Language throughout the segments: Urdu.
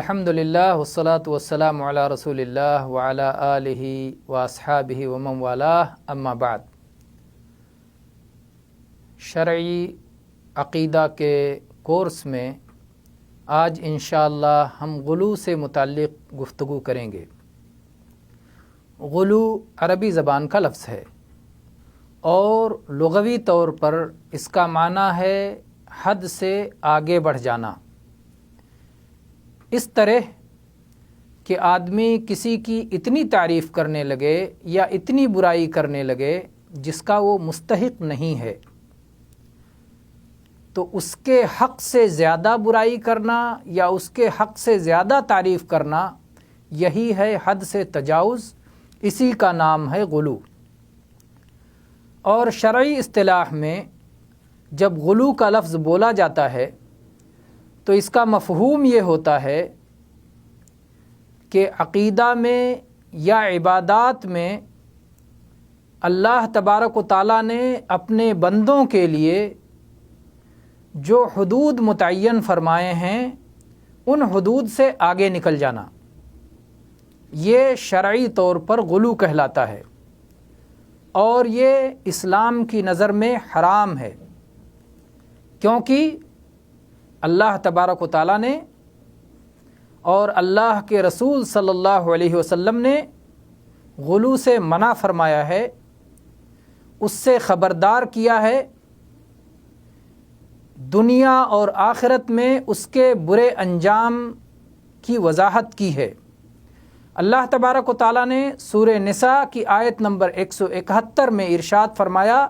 الحمدللہ والصلاة والسلام علی رسول اللہ وعلی آلہ واصحابہ ومن والاہ، اما بعد۔ شرعی عقیدہ کے کورس میں آج انشاءاللہ ہم غلو سے متعلق گفتگو کریں گے۔ غلو عربی زبان کا لفظ ہے اور لغوی طور پر اس کا معنی ہے حد سے آگے بڑھ جانا، اس طرح کہ آدمی کسی کی اتنی تعریف کرنے لگے یا اتنی برائی کرنے لگے جس کا وہ مستحق نہیں ہے، تو اس کے حق سے زیادہ برائی کرنا یا اس کے حق سے زیادہ تعریف کرنا، یہی ہے حد سے تجاوز، اسی کا نام ہے غلو۔ اور شرعی اصطلاح میں جب غلو کا لفظ بولا جاتا ہے تو اس کا مفہوم یہ ہوتا ہے کہ عقیدہ میں یا عبادات میں اللہ تبارک و تعالیٰ نے اپنے بندوں کے لیے جو حدود متعین فرمائے ہیں ان حدود سے آگے نکل جانا، یہ شرعی طور پر غلو کہلاتا ہے اور یہ اسلام کی نظر میں حرام ہے، کیونکہ اللہ تبارک و تعالیٰ نے اور اللہ کے رسول صلی اللہ علیہ وسلم نے غلو سے منع فرمایا ہے، اس سے خبردار کیا ہے، دنیا اور آخرت میں اس کے برے انجام کی وضاحت کی ہے۔ اللہ تبارک و تعالیٰ نے سورہ نساء کی آیت نمبر 171 میں ارشاد فرمایا،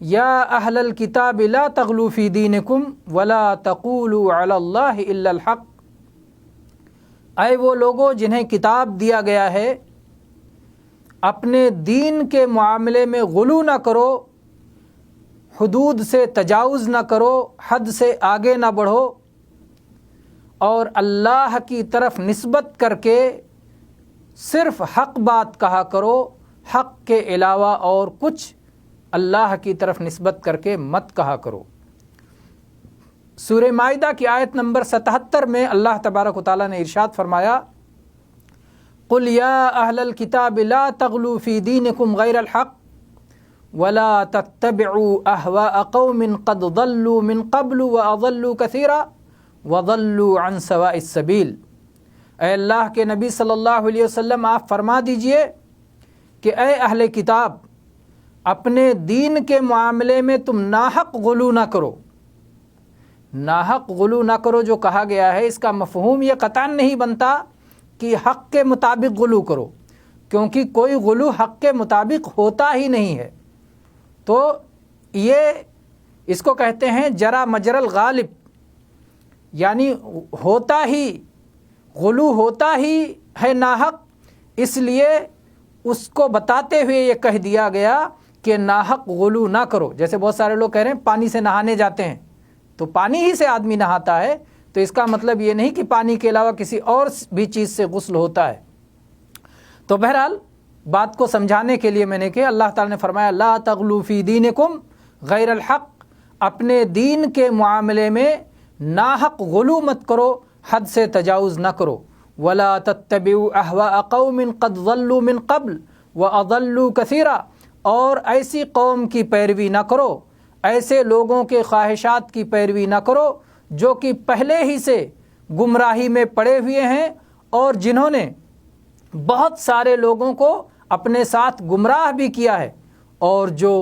یا اہل الکتاب لا تغلوا فی دینکم ولا تقولوا علی اللہ الا الحق، اے وہ لوگوں جنہیں کتاب دیا گیا ہے، اپنے دین کے معاملے میں غلو نہ کرو، حدود سے تجاوز نہ کرو، حد سے آگے نہ بڑھو، اور اللہ کی طرف نسبت کر کے صرف حق بات کہا کرو، حق کے علاوہ اور کچھ اللہ کی طرف نسبت کر کے مت کہا کرو۔ سورہ مائدہ کی آیت نمبر 77 میں اللہ تبارک و تعالیٰ نے ارشاد فرمایا، قل یا اہل الکتاب لا تغلوا فی دینکم غیر الحق ولا تتبعوا اہواء قوم قد ضلوا من قبل واضلوا کثیرا وضلوا عن سواء السبیل۔ اے اللہ کے نبی صلی اللہ علیہ وسلم، آپ فرما دیجئے کہ اے اہل کتاب، اپنے دین کے معاملے میں تم ناحق غلو نہ کرو۔ ناحق غلو نہ کرو جو کہا گیا ہے، اس کا مفہوم یہ قطعاً نہیں بنتا کہ حق کے مطابق غلو کرو، کیونکہ کوئی غلو حق کے مطابق ہوتا ہی نہیں ہے۔ تو یہ اس کو کہتے ہیں جرا مجرى الغالب، یعنی ہوتا ہی غلو ہوتا ہی ہے ناحق، اس لیے اس کو بتاتے ہوئے یہ کہہ دیا گیا کہ ناحق غلو نہ کرو۔ جیسے بہت سارے لوگ کہہ رہے ہیں پانی سے نہانے جاتے ہیں، تو پانی ہی سے آدمی نہاتا ہے، تو اس کا مطلب یہ نہیں کہ پانی کے علاوہ کسی اور بھی چیز سے غسل ہوتا ہے۔ تو بہرحال بات کو سمجھانے کے لیے میں نے کہ اللہ تعالیٰ نے فرمایا لا تغلوا فی دینکم غیر الحق، اپنے دین کے معاملے میں ناحق غلو مت کرو، حد سے تجاوز نہ کرو۔ ولا تتبعوا اہواء قوم قد ضلوا من قبل واضلوا کثیرا، اور ایسی قوم کی پیروی نہ کرو، ایسے لوگوں کے خواہشات کی پیروی نہ کرو جو کہ پہلے ہی سے گمراہی میں پڑے ہوئے ہیں اور جنہوں نے بہت سارے لوگوں کو اپنے ساتھ گمراہ بھی کیا ہے، اور جو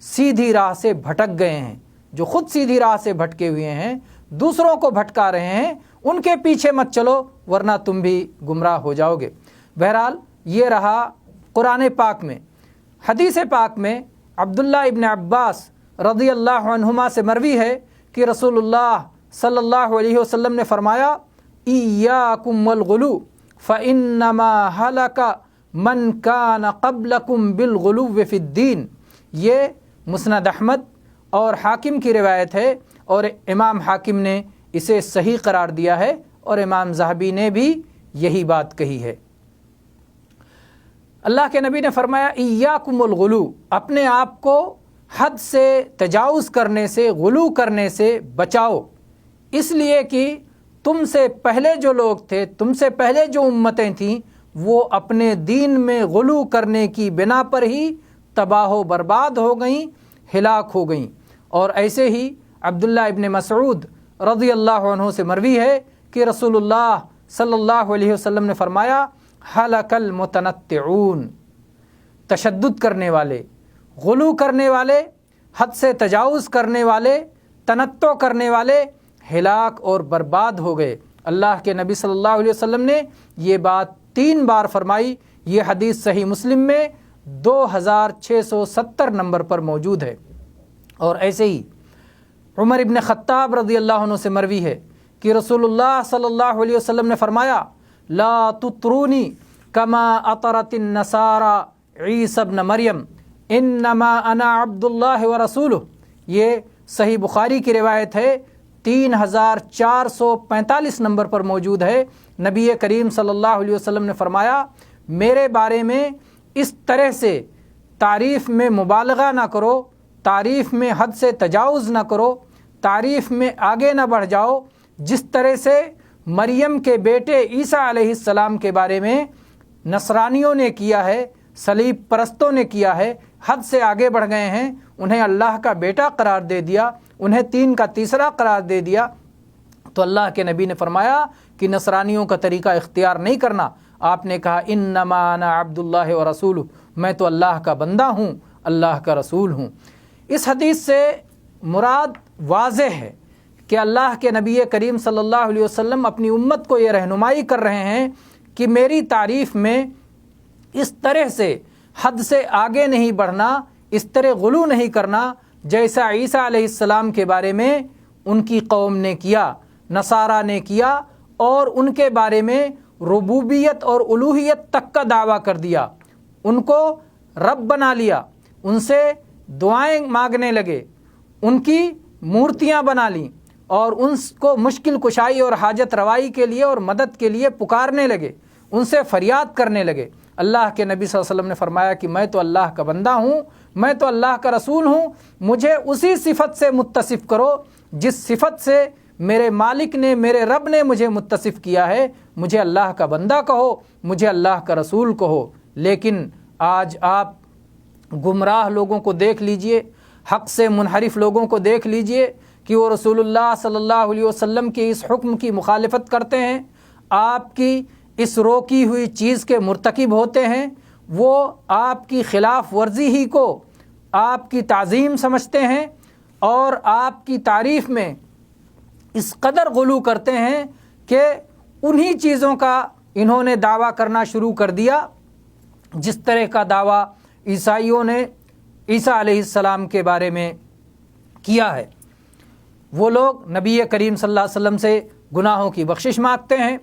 سیدھی راہ سے بھٹک گئے ہیں، جو خود سیدھی راہ سے بھٹکے ہوئے ہیں، دوسروں کو بھٹکا رہے ہیں، ان کے پیچھے مت چلو ورنہ تم بھی گمراہ ہو جاؤ گے۔ بہرحال یہ رہا قرآن پاک میں۔ حدیث پاک میں عبداللہ ابن عباس رضی اللہ عنہما سے مروی ہے کہ رسول اللہ صلی اللہ علیہ وسلم نے فرمایا، ایاکم والغلو فانما ہلک من کان قبلکم بالغلو فی الدین۔ یہ مسند احمد اور حاکم کی روایت ہے، اور امام حاکم نے اسے صحیح قرار دیا ہے، اور امام ذہبی نے بھی یہی بات کہی ہے۔ اللہ کے نبی نے فرمایا ایاکم الغلو، اپنے آپ کو حد سے تجاوز کرنے سے، غلو کرنے سے بچاؤ، اس لیے کہ تم سے پہلے جو لوگ تھے، تم سے پہلے جو امتیں تھیں، وہ اپنے دین میں غلو کرنے کی بنا پر ہی تباہ و برباد ہو گئیں، ہلاک ہو گئیں۔ اور ایسے ہی عبداللہ ابن مسعود رضی اللہ عنہ سے مروی ہے کہ رسول اللہ صلی اللہ علیہ وسلم نے فرمایا، ہلک المتنطعون، تشدد کرنے والے، غلو کرنے والے، حد سے تجاوز کرنے والے، تنطع کرنے والے ہلاک اور برباد ہو گئے۔ اللہ کے نبی صلی اللہ علیہ وسلم نے یہ بات 3 بار فرمائی۔ یہ حدیث صحیح مسلم میں 2670 نمبر پر موجود ہے۔ اور ایسے ہی عمر ابن خطاب رضی اللہ عنہ سے مروی ہے کہ رسول اللہ صلی اللہ علیہ وسلم نے فرمایا، لا تطرونی کما اطرت النصارى عیسی ابن مریم انما انا عبد اللہ ورسولہ۔ یہ صحیح بخاری کی روایت ہے، 3445 نمبر پر موجود ہے۔ نبی کریم صلی اللہ علیہ وسلم نے فرمایا، میرے بارے میں اس طرح سے تعریف میں مبالغہ نہ کرو، تعریف میں حد سے تجاوز نہ کرو، تعریف میں آگے نہ بڑھ جاؤ، جس طرح سے مریم کے بیٹے عیسیٰ علیہ السلام کے بارے میں نصرانیوں نے کیا ہے، صلیب پرستوں نے کیا ہے، حد سے آگے بڑھ گئے ہیں، انہیں اللہ کا بیٹا قرار دے دیا، انہیں 3 کا تیسرا قرار دے دیا۔ تو اللہ کے نبی نے فرمایا کہ نصرانیوں کا طریقہ اختیار نہیں کرنا۔ آپ نے کہا، انما انا عبد اللہ ورسولہ، میں تو اللہ کا بندہ ہوں، اللہ کا رسول ہوں۔ اس حدیث سے مراد واضح ہے کہ اللہ کے نبی کریم صلی اللہ علیہ وسلم اپنی امت کو یہ رہنمائی کر رہے ہیں کہ میری تعریف میں اس طرح سے حد سے آگے نہیں بڑھنا، اس طرح غلو نہیں کرنا جیسا عیسیٰ علیہ السلام کے بارے میں ان کی قوم نے کیا، نصارہ نے کیا، اور ان کے بارے میں ربوبیت اور الوہیت تک کا دعویٰ کر دیا، ان کو رب بنا لیا، ان سے دعائیں مانگنے لگے، ان کی مورتیاں بنا لیں، اور ان کو مشکل کشائی اور حاجت روائی کے لیے اور مدد کے لیے پکارنے لگے، ان سے فریاد کرنے لگے۔ اللہ کے نبی صلی اللہ علیہ وسلم نے فرمایا کہ میں تو اللہ کا بندہ ہوں، میں تو اللہ کا رسول ہوں، مجھے اسی صفت سے متصف کرو جس صفت سے میرے مالک نے، میرے رب نے مجھے متصف کیا ہے۔ مجھے اللہ کا بندہ کہو، مجھے اللہ کا رسول کہو۔ لیکن آج آپ گمراہ لوگوں کو دیکھ لیجئے، حق سے منحرف لوگوں کو دیکھ لیجئے کہ وہ رسول اللہ صلی اللہ علیہ وسلم کے اس حکم کی مخالفت کرتے ہیں، آپ کی اس روکی ہوئی چیز کے مرتکب ہوتے ہیں، وہ آپ کی خلاف ورزی ہی کو آپ کی تعظیم سمجھتے ہیں، اور آپ کی تعریف میں اس قدر غلو کرتے ہیں کہ انہی چیزوں کا انہوں نے دعویٰ کرنا شروع کر دیا جس طرح کا دعویٰ عیسائیوں نے عیسیٰ علیہ السلام کے بارے میں کیا ہے۔ وہ لوگ نبی کریم صلی اللہ علیہ وسلم سے گناہوں کی بخشش مانگتے ہیں،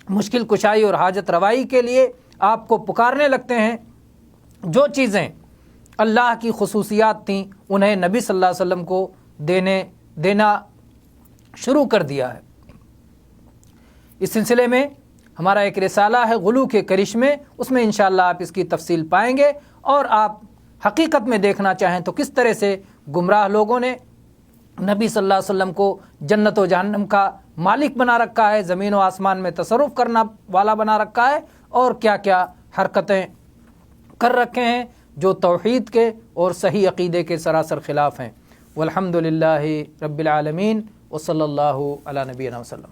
مشکل کشائی اور حاجت روائی کے لیے آپ کو پکارنے لگتے ہیں۔ جو چیزیں اللہ کی خصوصیات تھیں انہیں نبی صلی اللہ علیہ وسلم کو دینا شروع کر دیا ہے۔ اس سلسلے میں ہمارا ایک رسالہ ہے غلو کے کرشمے، اس میں انشاءاللہ آپ اس کی تفصیل پائیں گے، اور آپ حقیقت میں دیکھنا چاہیں تو کس طرح سے گمراہ لوگوں نے نبی صلی اللہ علیہ وسلم کو جنت و جہنم کا مالک بنا رکھا ہے، زمین و آسمان میں تصرف کرنا والا بنا رکھا ہے، اور کیا کیا حرکتیں کر رکھے ہیں جو توحید کے اور صحیح عقیدے کے سراسر خلاف ہیں۔ والحمدللہ رب العالمین، وصلی اللہ علی نبینا وسلم۔